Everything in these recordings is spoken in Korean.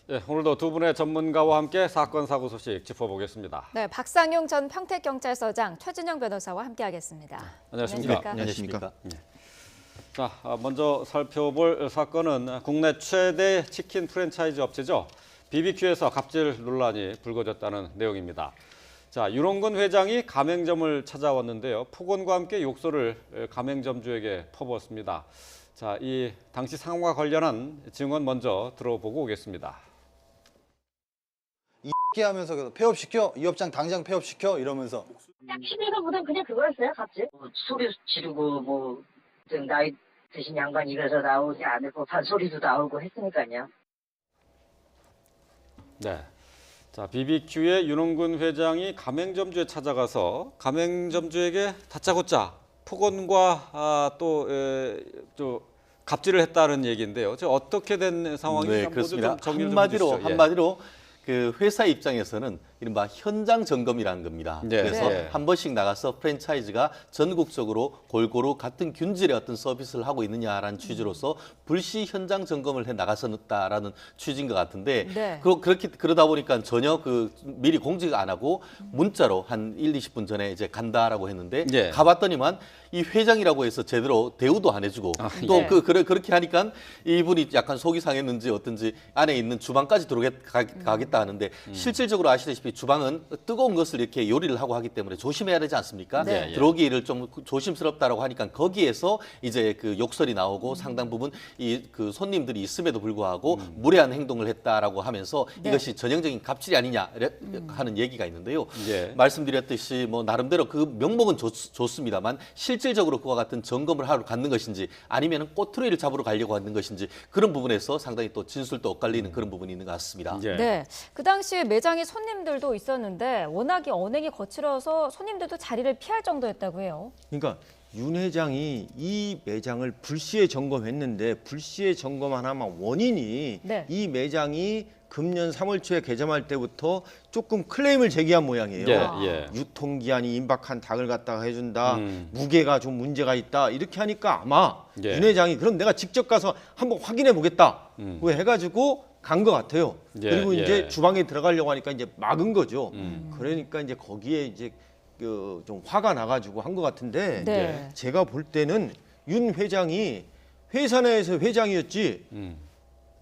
예, 오늘도 두 분의 전문가와 함께 사건 사고 소식 짚어보겠습니다. 네, 박상용 전 평택경찰서장, 최진영 변호사와 함께하겠습니다. 안녕하십니까? 안녕하십니까? 자, 먼저 살펴볼 사건은 국내 최대 치킨 프랜차이즈 업체죠. BBQ에서 갑질 논란이 불거졌다는 내용입니다. 자, 윤홍근 회장이 가맹점을 찾아왔는데요. 폭언과 함께 욕설을 가맹점주에게 퍼부었습니다. 자, 이 당시 상황과 관련한 증언 먼저 들어보고 오겠습니다. 이 하면서 폐업시켜? 이 업장 당장 폐업시켜? 이러면서 시비가 보단 그냥 그거였어요, 갑질. 소리 지르고 좀 나이 드신 양반 입에서 나오지 않을 법한 소리도 나오고 했으니까요. 네. 자, BBQ의 윤홍근 회장이 가맹점주에 찾아가서 가맹점주에게 다짜고짜 폭언과 또 갑질을 했다는 얘기인데요. 어떻게 된 상황인지 네, 모두 그렇습니다. 좀 정리를 좀 해주시죠. 한마디로 그 회사 입장에서는 이른바 현장 점검이라는 겁니다. 네, 그래서 네. 한 번씩 나가서 프랜차이즈가 전국적으로 골고루 같은 균질의 어떤 서비스를 하고 있느냐라는 취지로서 불시 현장 점검을 해 나갔었다라는 취지인 것 같은데 네. 그러다 보니까 전혀 미리 공지 안 하고 문자로 한 1, 20분 전에 이제 간다라고 했는데 네. 가봤더니만 이 회장이라고 해서 제대로 대우도 안 해주고 또 네. 그렇게 하니까 이분이 약간 속이 상했는지 어떤지 안에 있는 주방까지 가겠다 하는데 실질적으로 아시다시피 주방은 뜨거운 것을 이렇게 요리를 하고 하기 때문에 조심해야 되지 않습니까? 네. 들어오기를 좀 조심스럽다라고 하니까 거기에서 이제 그 욕설이 나오고 상당 부분 그 손님들이 있음에도 불구하고 무례한 행동을 했다라고 하면서 네. 이것이 전형적인 갑질이 아니냐 하는 얘기가 있는데요. 예. 말씀드렸듯이 나름대로 그 명목은 좋습니다만 실질적으로 그와 같은 점검을 하러 갔는 것인지 아니면 꼬투리를 잡으러 가려고 하는 것인지 그런 부분에서 상당히 또 진술도 엇갈리는 그런 부분이 있는 것 같습니다. 예. 네, 그 당시에 매장에 손님들도 있었는데 워낙에 언행이 거칠어서 손님들도 자리를 피할 정도였다고 해요. 그러니까 윤 회장이 이 매장을 불시에 점검했는데 불시에 점검하나만 원인이 네. 이 매장이 금년 3월 초에 개점할 때부터 조금 클레임을 제기한 모양이에요. 예. 유통기한이 임박한 닭을 갖다가 해준다. 무게가 좀 문제가 있다. 이렇게 하니까 아마 예. 윤 회장이 그럼 내가 직접 가서 한번 확인해 보겠다. 그 해가지고 간 것 같아요. 예, 그리고 예. 이제 주방에 들어가려고 하니까 이제 막은 거죠. 그러니까 이제 거기에 이제 좀 화가 나가지고 한 것 같은데 네. 제가 볼 때는 윤 회장이 회사 내에서 회장이었지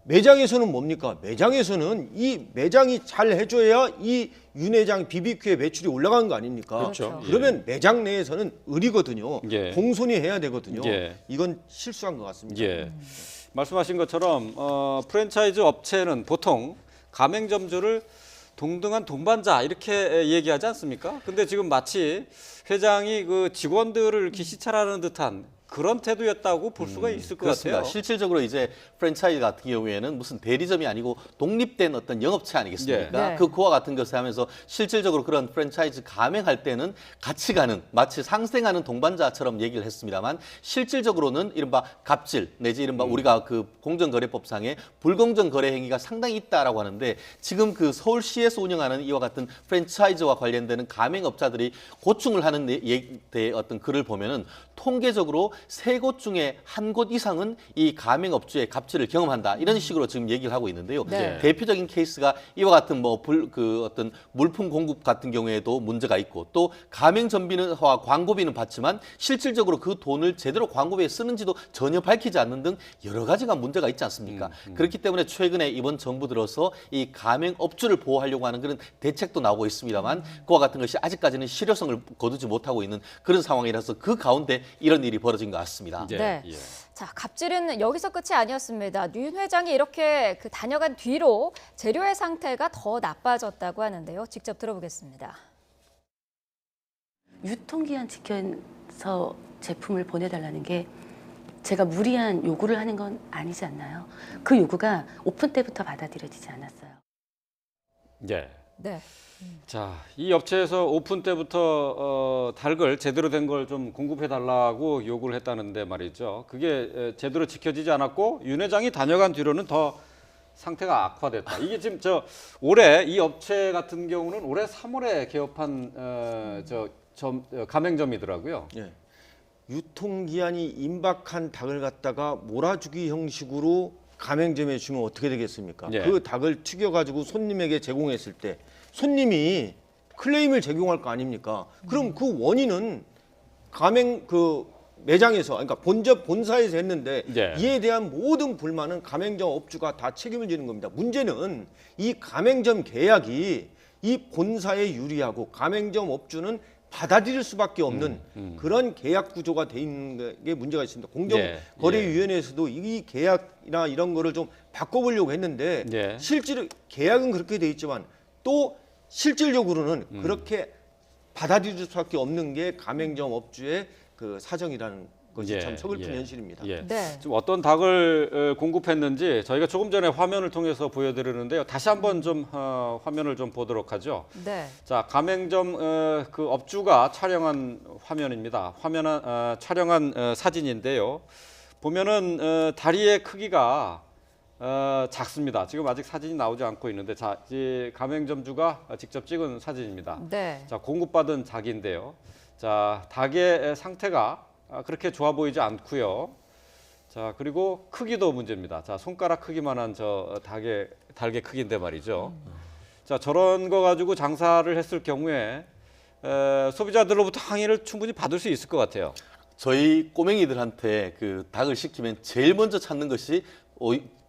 매장에서는 뭡니까? 매장에서는 이 매장이 잘 해줘야 이 윤 회장 BBQ의 매출이 올라가는 거 아닙니까? 그렇죠. 그러면 매장 내에서는 을이거든요. 예. 공손히 해야 되거든요. 예. 이건 실수한 것 같습니다. 예. 말씀하신 것처럼 프랜차이즈 업체는 보통 가맹점주를 동등한 동반자 이렇게 얘기하지 않습니까? 근데 지금 마치 회장이 그 직원들을 기시찰하는 듯한 그런 태도였다고 볼 수가 있을 것 그렇습니다. 같아요. 실질적으로 이제 프랜차이즈 같은 경우에는 무슨 대리점이 아니고 독립된 어떤 영업체 아니겠습니까? 네. 그와 같은 것을 하면서 실질적으로 그런 프랜차이즈 가맹할 때는 같이 가는 마치 상생하는 동반자처럼 얘기를 했습니다만 실질적으로는 이른바 갑질 내지 이른바 우리가 그 공정거래법상의 불공정 거래 행위가 상당히 있다라고 하는데 지금 그 서울시에서 운영하는 이와 같은 프랜차이즈와 관련되는 가맹업자들이 고충을 하는 어떤 글을 보면은 통계적으로 3곳 중에 1곳 이상은 이 가맹업주의 갑질을 경험한다 이런 식으로 지금 얘기를 하고 있는데요. 네. 대표적인 케이스가 이와 같은 어떤 물품 공급 같은 경우에도 문제가 있고 또 가맹점비는 광고비는 받지만 실질적으로 그 돈을 제대로 광고비에 쓰는지도 전혀 밝히지 않는 등 여러 가지가 문제가 있지 않습니까? 그렇기 때문에 최근에 이번 정부 들어서 이 가맹업주를 보호하려고 하는 그런 대책도 나오고 있습니다만 그와 같은 것이 아직까지는 실효성을 거두지 못하고 있는 그런 상황이라서 그 가운데 이런 일이 벌어진 것 같습니다. 예. 네. 예. 자, 갑질은 여기서 끝이 아니었습니다. 윤 회장이 이렇게 다녀간 뒤로 재료의 상태가 더 나빠졌다고 하는데요. 직접 들어보겠습니다. 유통기한 지켜서 제품을 보내달라는 게 제가 무리한 요구를 하는 건 아니지 않나요? 그 요구가 오픈 때부터 받아들여지지 않았어요. 예. 네. 자, 이 업체에서 오픈 때부터 닭을 제대로 된 걸 좀 공급해 달라고 요구를 했다는데 말이죠. 그게 제대로 지켜지지 않았고 윤 회장이 다녀간 뒤로는 더 상태가 악화됐다. 이게 지금 올해 이 업체 같은 경우는 올해 3월에 개업한 가맹점이더라고요. 예. 유통기한이 임박한 닭을 갖다가 몰아주기 형식으로 가맹점에 주면 어떻게 되겠습니까? 예. 그 닭을 튀겨가지고 손님에게 제공했을 때 손님이 클레임을 제공할 거 아닙니까? 그럼 그 원인은 매장에서, 그러니까 본사에서 했는데 예. 이에 대한 모든 불만은 가맹점 업주가 다 책임을 지는 겁니다. 문제는 이 가맹점 계약이 이 본사에 유리하고 가맹점 업주는 받아들일 수밖에 없는 그런 계약 구조가 돼 있는 게 문제가 있습니다. 공정거래위원회에서도 이 계약이나 이런 거를 좀 바꿔보려고 했는데 예. 실제로 계약은 그렇게 돼 있지만 또 실질적으로는 그렇게 받아들일 수밖에 없는 게 가맹점 업주의 그 사정이라는 것이 예, 참 서글픈 예, 현실입니다. 예. 네. 지금 어떤 닭을 공급했는지 저희가 조금 전에 화면을 통해서 보여드리는데요. 다시 한번 좀 화면을 좀 보도록 하죠. 네. 자, 가맹점 그 업주가 촬영한 화면입니다. 촬영한 사진인데요. 보면은 다리의 크기가 작습니다. 지금 아직 사진이 나오지 않고 있는데, 자, 이 가맹점주가 직접 찍은 사진입니다. 네. 자, 공급받은 닭인데요. 자, 닭의 상태가 그렇게 좋아 보이지 않고요. 자, 그리고 크기도 문제입니다. 자, 손가락 크기만한 저 닭의 크기인데 말이죠. 자, 저런 거 가지고 장사를 했을 경우에 소비자들로부터 항의를 충분히 받을 수 있을 것 같아요. 저희 꼬맹이들한테 그 닭을 시키면 제일 먼저 찾는 것이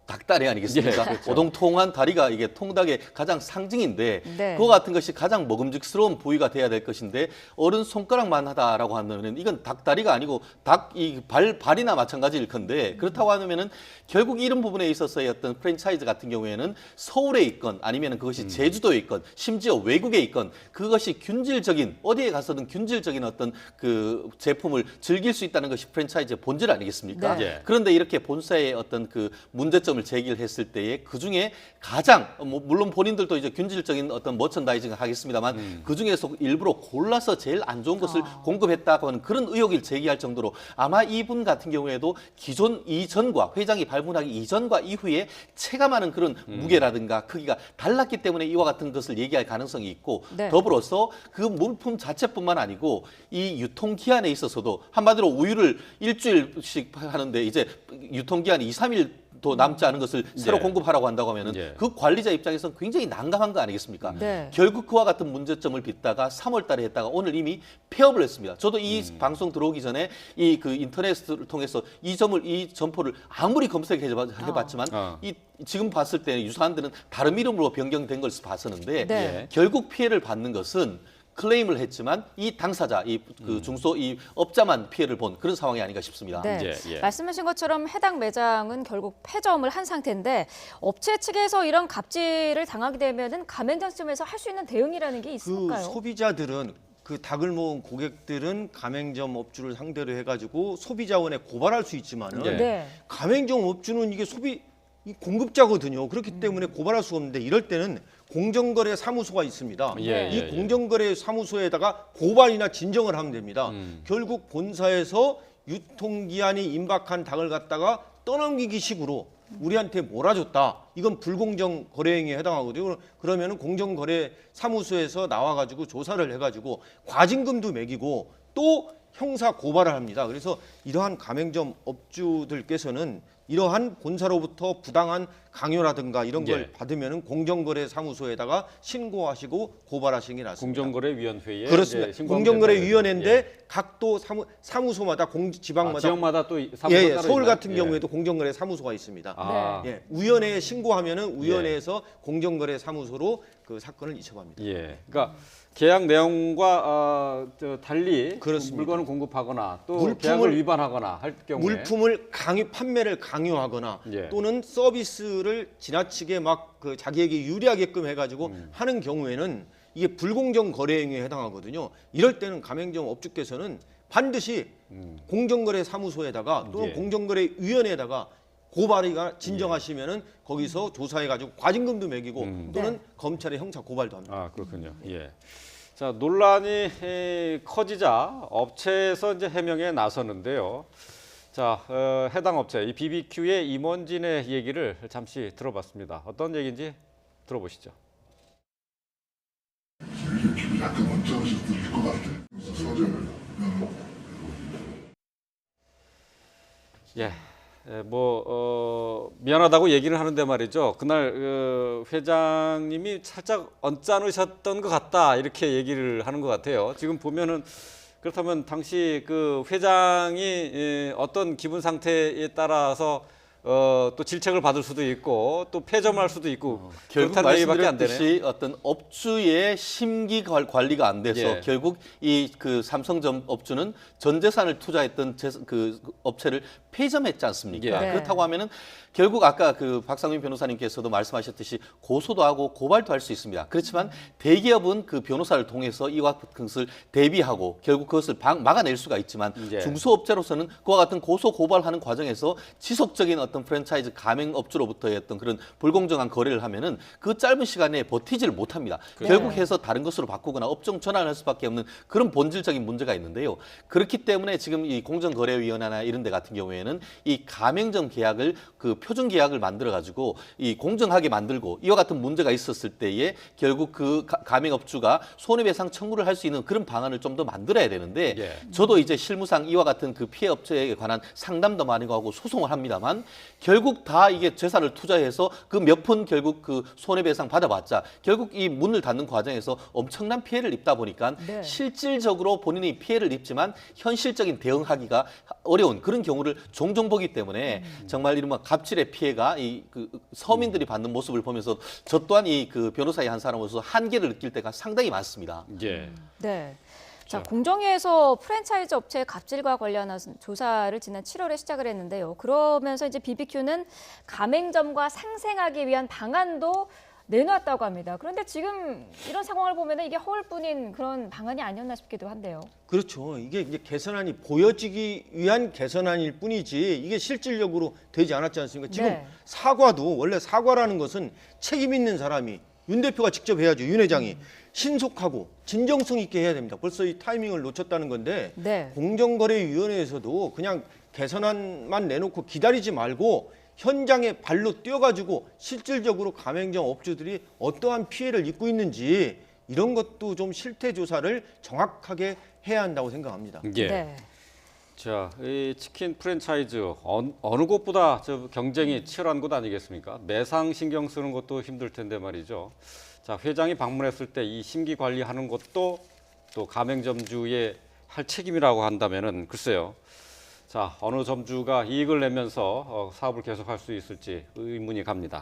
닭다리 아니겠습니까? 예, 그렇죠. 오동통한 다리가 이게 통닭의 가장 상징인데 네. 그거 같은 것이 가장 먹음직스러운 부위가 돼야 될 것인데 어른 손가락만 하다라고 하면은 이건 닭다리가 아니고 닭 이 발이나 마찬가지일 건데 그렇다고 하면은 결국 이런 부분에 있어서의 어떤 프랜차이즈 같은 경우에는 서울에 있건 아니면은 그것이 제주도에 있건 심지어 외국에 있건 그것이 균질적인 어디에 가서든 균질적인 어떤 그 제품을 즐길 수 있다는 것이 프랜차이즈의 본질 아니겠습니까? 네. 예. 그런데 이렇게 본사의 어떤 그 문제점을 제기를 했을 때에 그 중에 가장 물론 본인들도 이제 균질적인 어떤 머천다이징을 하겠습니다만 그 중에서 일부러 골라서 제일 안 좋은 것을 공급했다고 하는 그런 의혹을 제기할 정도로 아마 이분 같은 경우에도 기존 이전과 회장이 발문하기 이전과 이후에 체감하는 그런 무게라든가 크기가 달랐기 때문에 이와 같은 것을 얘기할 가능성이 있고 네. 더불어서 그 물품 자체뿐만 아니고 이 유통기한에 있어서도 한마디로 우유를 일주일씩 하는데 이제 유통기한이 2, 3일 도 남지 않은 것을 새로 예. 공급하라고 한다고 하면은 예. 그 관리자 입장에서는 굉장히 난감한 거 아니겠습니까? 네. 결국 그와 같은 문제점을 빚다가 3월 달에 했다가 오늘 이미 폐업을 했습니다. 저도 이 방송 들어오기 전에 이 그 인터넷을 통해서 이 점포를 아무리 검색해 봤지만 이 지금 봤을 때 유사한 데는 다른 이름으로 변경된 걸 봤었는데 네. 결국 피해를 받는 것은 클레임을 했지만 이 당사자, 그 중소 이 업자만 피해를 본 그런 상황이 아닌가 싶습니다. 네. 예. 말씀하신 것처럼 해당 매장은 결국 폐점을 한 상태인데 업체 측에서 이런 갑질을 당하게 되면은 가맹점에서 할 수 있는 대응이라는 게 그 있을까요? 소비자들은 그 닭을 모은 고객들은 가맹점 업주를 상대로 해가지고 소비자원에 고발할 수 있지만은 네. 네. 가맹점 업주는 이게 이 공급자거든요. 그렇기 때문에 고발할 수 없는데 이럴 때는 공정거래 사무소가 있습니다. 예, 이 예, 예. 공정거래 사무소에다가 고발이나 진정을 하면 됩니다. 결국 본사에서 유통기한이 임박한 닭을 갖다가 떠넘기기 식으로 우리한테 몰아줬다. 이건 불공정 거래 행위에 해당하거든요. 그러면은 공정거래 사무소에서 나와가지고 조사를 해가지고 과징금도 매기고 또 형사 고발을 합니다. 그래서 이러한 가맹점 업주들께서는 이러한 본사로부터 부당한 강요라든가 이런 걸 예. 받으면은 공정거래사무소에다가 신고하시고 고발하시는 게 낫습니다. 공정거래위원회에 그렇습니다. 이제 신고하면 된다는 공정거래위원회인데 거죠. 예. 각 또 지방마다 지역마다 또 사무소가 예, 따로 서울 있나요? 같은 예. 경우에도 공정거래 사무소가 있습니다. 아, 예, 위원회에 신고하면은 위원회에서 공정거래 사무소로 그 사건을 이첩합니다. 예. 그러니까 계약 내용과 달리 그렇습니다. 물건을 공급하거나 또 물품을- 계약을 위반하거나 할 경우에 물품을 판매를 강요하거나 예. 또는 서비스를 지나치게 막 그 자기에게 유리하게끔 해가지고 하는 경우에는 이게 불공정 거래 행위에 해당하거든요. 이럴 때는 가맹점 업주께서는 반드시 공정거래 사무소에다가 또는 예. 공정거래위원회에다가 고발이가 진정하시면은 거기서 조사해가지고 과징금도 매기고 또는 네. 검찰에 형사 고발도 합니다. 아, 그렇군요. 예. 자, 논란이 커지자 업체에서 이제 해명에 나섰는데요. 자, 해당 업체 이 BBQ의 임원진의 얘기를 잠시 들어봤습니다. 어떤 얘기인지 들어보시죠. 이게 약간 언짢으실 것 같아. 예. 미안하다고 얘기를 하는데 말이죠. 그날 회장님이 살짝 언짢으셨던 것 같다 이렇게 얘기를 하는 것 같아요. 지금 보면은 그렇다면 당시 그 회장이 어떤 기분 상태에 따라서 또 질책을 받을 수도 있고 또 폐점할 수도 있고 결국 그렇다는 얘기밖에 안 되네요. 말씀드렸듯이 어떤 업주의 심기 관리가 안 돼서 예. 결국 이 그 삼성전 업주는 전 재산을 투자했던 그 업체를 폐점했지 않습니까? 예. 네. 그렇다고 하면은 결국 아까 그 박상민 변호사님께서도 말씀하셨듯이 고소도 하고 고발도 할 수 있습니다. 그렇지만 대기업은 그 변호사를 통해서 이와 같은 것을 대비하고 결국 그것을 막아낼 수가 있지만 예. 중소업체로서는 그와 같은 고소 고발하는 과정에서 지속적인 어떤 프랜차이즈 가맹업주로부터의 어떤 그런 불공정한 거래를 하면은 그 짧은 시간에 버티지를 못합니다. 결국 해서 다른 것으로 바꾸거나 업종 전환할 수밖에 없는 그런 본질적인 문제가 있는데요. 그렇기 때문에 지금 이 공정거래위원회나 이런 데 같은 경우에는 이 가맹점 계약을 그 표준 계약을 만들어 가지고 이 공정하게 만들고 이와 같은 문제가 있었을 때에 결국 그 가맹업주가 손해배상 청구를 할 수 있는 그런 방안을 좀 더 만들어야 되는데 예. 저도 이제 실무상 이와 같은 그 피해 업체에 관한 상담도 많이 하고 소송을 합니다만 결국 다 이게 재산을 투자해서 그 몇 푼 결국 그 손해배상 받아봤자 결국 이 문을 닫는 과정에서 엄청난 피해를 입다 보니까 네. 실질적으로 본인이 피해를 입지만 현실적인 대응하기가 어려운 그런 경우를 종종 보기 때문에 정말 이른바 갑질의 피해가 이 그 서민들이 받는 모습을 보면서 저 또한 이 그 변호사의 한 사람으로서 한계를 느낄 때가 상당히 많습니다. 예. 네. 자, 공정위에서 프랜차이즈 업체의 갑질과 관련한 조사를 지난 7월에 시작을 했는데요. 그러면서 이제 BBQ는 가맹점과 상생하기 위한 방안도 내놨다고 합니다. 그런데 지금 이런 상황을 보면 이게 허울뿐인 그런 방안이 아니었나 싶기도 한데요. 그렇죠. 이게 이제 개선안이 보여지기 위한 개선안일 뿐이지 이게 실질적으로 되지 않았지 않습니까? 지금 네. 사과도 원래 사과라는 것은 책임 있는 사람이 윤 대표가 직접 해야죠. 윤 회장이 신속하고 진정성 있게 해야 됩니다. 벌써 이 타이밍을 놓쳤다는 건데 네. 공정거래위원회에서도 그냥 개선안만 내놓고 기다리지 말고 현장에 발로 뛰어가지고 실질적으로 가맹점 업주들이 어떠한 피해를 입고 있는지 이런 것도 좀 실태 조사를 정확하게 해야 한다고 생각합니다. 예. 네. 자, 이 치킨 프랜차이즈 어느 곳보다 저 경쟁이 치열한 곳 아니겠습니까? 매상 신경 쓰는 것도 힘들 텐데 말이죠. 자, 회장이 방문했을 때 이 심기 관리하는 것도 또 가맹점주의 할 책임이라고 한다면은 글쎄요. 자, 어느 점주가 이익을 내면서 사업을 계속할 수 있을지 의문이 갑니다.